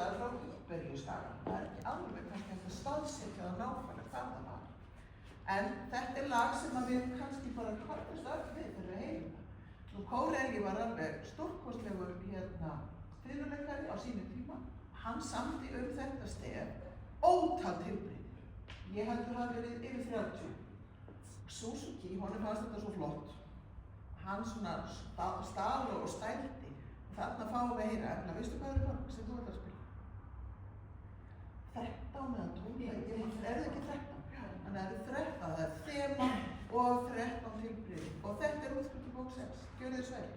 staðar frá uppbyrjustaðnum. Það ekki alveg kannski hægt að staðsetja það nákvæmlega hvað það var. En þetta lag sem við kannski bara kvörðumst öll við þegar við heyrum það. Corelli var alveg stórkostlegur fiðluleikari á sínu tíma. Hann samdi þetta stef ótal tilbreytingar. Ég heldur það verið yfir 30. Suzuki, honum fannst þetta svo flott. Hann svona stal og stældi. Þarna fáum við að heyra, veistu hvað það var sem þú ert að spila? 13 eða 12, það ekki 13? Þannig að það 13, það þema og 13 tilbreyting. Og þetta útskrift bók 6. Gjörðu þið svo vel.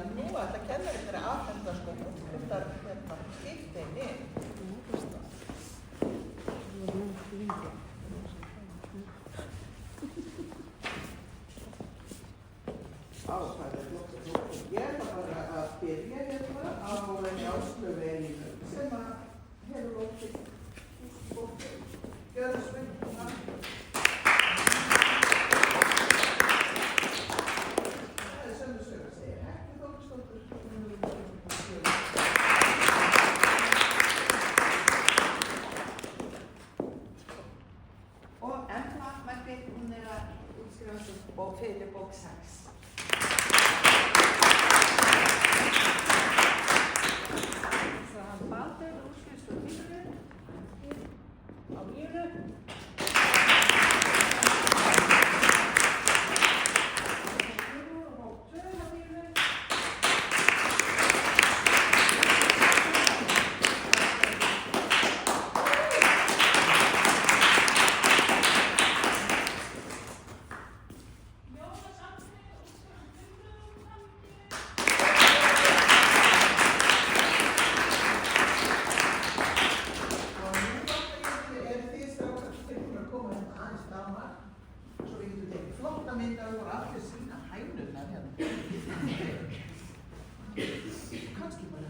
að nú ætla kennarinn þeirra aðfenda sko útfluttar skipteini. Ég ætla bara að byrja hérna á Áslaugu Elínu sem að hefur lótið útskótið. Gjörðu sveitina. Það sömu sögur að segja, ekki Þórsdóttur. Og Embla Margrét, hún að útskrifast og fyrir bók 6. Kannski bara